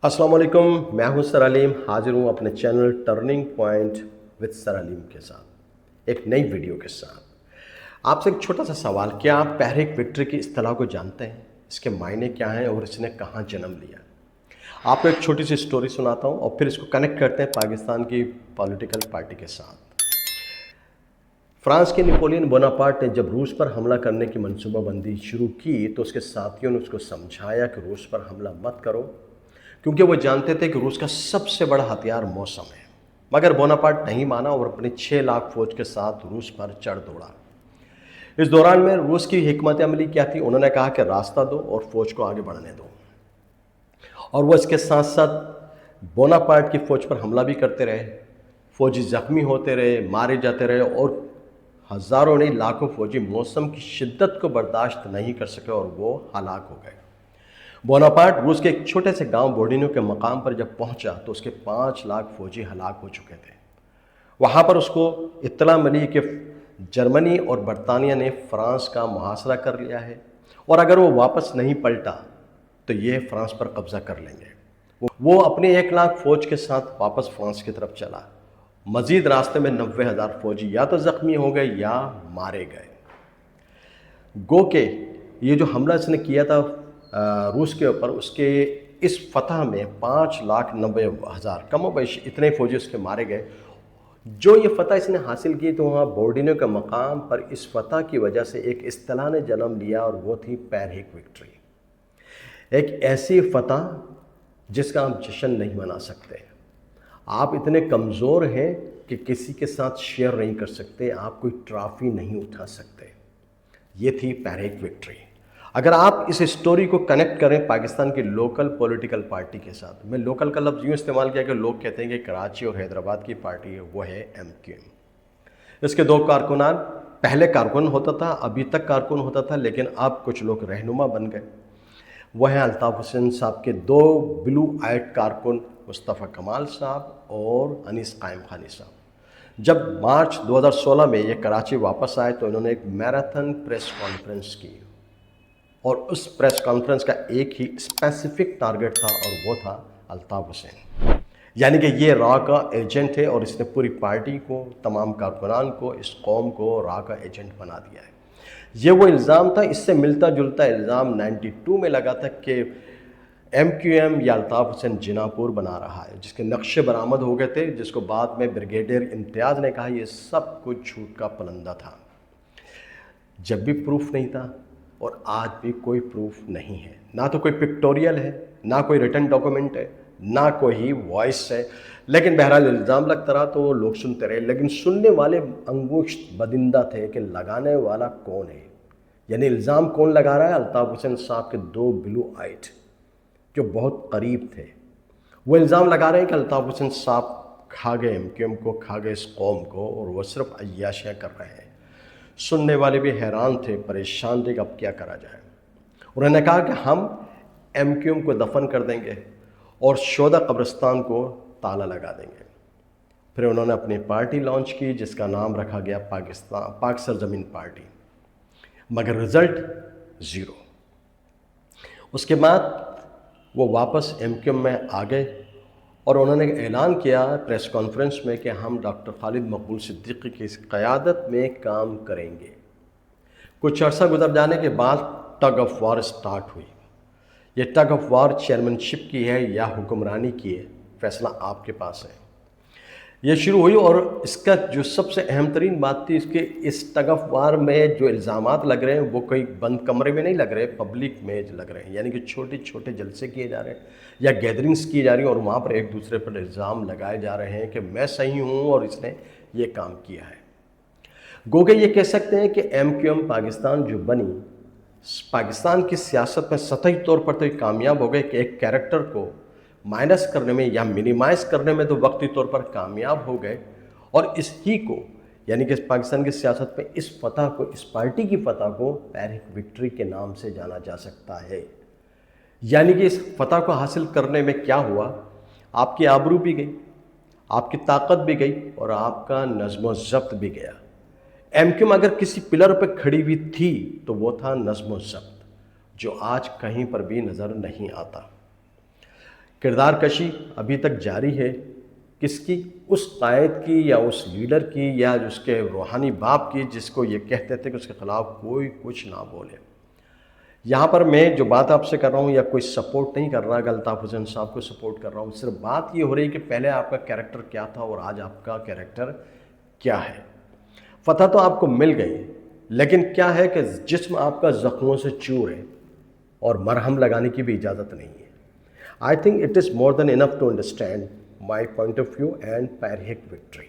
अस्सलाम वालेकुम, मैं हूं सर अलीम। हाजिर हूं अपने channel turning point with sir Aleem के साथ एक नई वीडियो के साथ। आपसे एक छोटा सा सवाल, क्या आप तहरीक विक्ट्री की इस्तिलाह को जानते हैं? इसके मायने क्या हैं और इसने कहाँ जन्म लिया? आपको एक छोटी सी स्टोरी सुनाता हूं और फिर इसको कनेक्ट करते हैं पाकिस्तान की पॉलिटिकल पार्टी के साथ। फ्रांस के नेपोलियन बोनापार्ट ने जब रूस पर हमला करने की मनसूबाबंदी शुरू की तो उसके साथियों ने उसको समझाया कि रूस पर हमला मत करो, क्योंकि वो जानते थे कि रूस का सबसे बड़ा हथियार मौसम है। मगर बोनापार्ट नहीं माना और अपनी 6 लाख फौज के साथ रूस पर चढ़ दौड़ा। इस दौरान में रूस की हिकमत अमली क्या थी? उन्होंने कहा कि रास्ता दो और फौज को आगे बढ़ने दो, और वो इसके साथ साथ बोनापार्ट की फौज पर हमला भी करते रहे। फौजी जख्मी होते रहे, मारे जाते रहे, और हज़ारों नहीं लाखों फौजी मौसम की शिद्दत को बर्दाश्त नहीं कर सके और वो हलाक हो गए। बोनापार्ट रूस के एक छोटे से गांव बोर्डिनो के मकाम पर जब पहुंचा तो उसके 5 लाख फौजी हलाक हो चुके थे। वहां पर उसको इत्तला मिली कि जर्मनी और बरतानिया ने फ्रांस का मुहासरा कर लिया है, और अगर वो वापस नहीं पलटा तो ये फ्रांस पर कब्जा कर लेंगे। वो अपने 1 लाख फौज के साथ वापस फ्रांस की तरफ चला। मजीद रास्ते में 90,000 फौजी या तो जख्मी हो गए या मारे गए। गो के ये जो हमला इसने किया था रूस के ऊपर, उसके इस फतह में 5,90,000 कम बेश इतने फौजी उसके मारे गए। जो ये फतह इसने हासिल की तो वहाँ बोर्डिनो के मकाम पर इस फतह की वजह से एक इस्तिलाह ने जन्म लिया, और वो थी तहरीक विक्ट्री। एक ऐसी फतह जिसका आप जश्न नहीं मना सकते। आप इतने कमज़ोर हैं कि किसी के साथ शेयर नहीं कर सकते, आप कोई ट्रॉफी नहीं उठा सकते। ये थी तहरीक विक्ट्री। अगर आप इस स्टोरी को कनेक्ट करें पाकिस्तान की लोकल पॉलिटिकल पार्टी के साथ, मैं लोकल का लफ्ज़ यूँ इस्तेमाल किया कि लोग कहते हैं कि कराची और हैदराबाद की पार्टी है, वो है MQM। इसके 2 कारकुनान, पहले कारकुन होता था, अभी तक कारकुन होता था, लेकिन अब कुछ लोग रहनुमा बन गए। वह हैं अल्ताफ़ हुसैन साहब के 2 ब्लू आइट कारकुन, मुस्तफ़ा कमाल साहब और अनीस कायम खानी साहब। जब मार्च 2016 में ये कराची वापस आए तो इन्होंने एक मैराथन प्रेस कॉन्फ्रेंस की, और उस प्रेस कॉन्फ्रेंस का एक ही स्पेसिफिक टारगेट था, और वो था अल्ताफ़ हुसैन। यानी कि ये रॉ का एजेंट है, और इसने पूरी पार्टी को, तमाम कारकुनान को, इस कौम को रॉ का एजेंट बना दिया है। ये वो इल्ज़ाम था, इससे मिलता जुलता इल्ज़ाम 92 में लगा था कि MQM या अल्ताफ़ हुसैन जिनापुर बना रहा है, जिसके नक्शे बरामद हो गए थे, जिसको बाद में ब्रिगेडियर इम्तियाज़ ने कहा ये सब कुछ झूठ का पलंदा था। जब भी प्रूफ नहीं था, और आज भी कोई प्रूफ नहीं है। ना तो कोई पिक्टोरियल है, ना कोई रिटन डॉक्यूमेंट है, ना कोई वॉइस है। लेकिन बहरहाल इल्ज़ाम लगता रहा तो लोग सुनते रहे, लेकिन सुनने वाले अंगुश बदिंदा थे कि लगाने वाला कौन है। यानी इल्ज़ाम कौन लगा रहा है? अल्ताफ़ हुसैन साहब के 2 ब्लू आइट जो बहुत करीब थे, वो इल्ज़ाम लगा रहे हैं कि अल्ताफ़ हुसैन साहब खा गए MQM को, खा गए इस कौम को, और वो सिर्फ अय्याशियाँ कर रहे हैं। सुनने वाले भी हैरान थे, परेशान थे कि अब क्या करा जाए। उन्होंने कहा कि हम MQM को दफन कर देंगे और शोदा कब्रिस्तान को ताला लगा देंगे। फिर उन्होंने अपनी पार्टी लॉन्च की, जिसका नाम रखा गया पाक सरजमीन पार्टी, मगर रिज़ल्ट ज़ीरो। उसके बाद वो वापस MQM में आ गए, और उन्होंने ऐलान किया प्रेस कॉन्फ्रेंस में कि हम डॉक्टर खालिद मकबूल सिद्दीकी की क़यादत में काम करेंगे। कुछ अर्सा गुजर जाने के बाद टग ऑफ वार स्टार्ट हुई। ये टग ऑफ वार चेयरमैनशिप की है या हुक्मरानी की है, फैसला आपके पास है। ये शुरू हुई, और इसका जो सबसे अहम तरीन बात थी, इसके इस टग ऑफ वार में जो इल्ज़ामात लग रहे हैं वो कोई बंद कमरे में नहीं लग रहे, पब्लिक में लग रहे हैं। यानी कि छोटे छोटे जलसे किए जा रहे हैं या गैदरिंग्स की जा रही हैं, और वहाँ पर एक दूसरे पर इल्ज़ाम लगाए जा रहे हैं कि मैं सही हूँ और इसने ये काम किया है। गोगे ये कह सकते हैं कि MQM पाकिस्तान जो बनी, पाकिस्तान की सियासत में सतही तौर पर तो कामयाब हो गए कि एक कैरेक्टर को माइनस करने में या मिनिमाइज़ करने में तो वक्ती तौर पर कामयाब हो गए, और इसी को यानी कि पाकिस्तान की सियासत में इस फतह को, इस पार्टी की फतह को तहरीक विक्ट्री के नाम से जाना जा सकता है। यानी कि इस फतह को हासिल करने में क्या हुआ, आपकी आबरू भी गई, आपकी ताकत भी गई, और आपका नज़्म व ज़ब्त भी गया। MQM अगर किसी पिलर पर खड़ी हुई थी तो वो था नज़्म व ज़ब्त, जो आज कहीं पर भी नज़र नहीं आता। کردار کشی ابھی تک جاری ہے، کس کی؟ اس قائد کی یا اس لیڈر کی یا اس کے روحانی باپ کی جس کو یہ کہتے تھے کہ اس کے خلاف کوئی کچھ نہ بولے۔ یہاں پر میں جو بات آپ سے کر رہا ہوں یا کوئی سپورٹ نہیں کر رہا کہ الطاف حسین صاحب کو سپورٹ کر رہا ہوں، صرف بات یہ ہو رہی ہے کہ پہلے آپ کا کیریکٹر کیا تھا اور آج آپ کا کیریکٹر کیا ہے۔ فتح تو آپ کو مل گئی، لیکن کیا ہے کہ جسم آپ کا زخموں سے چور ہے اور مرہم لگانے کی بھی اجازت نہیں ہے۔ I think it is more than enough to understand my point of view and Pyrrhic victory.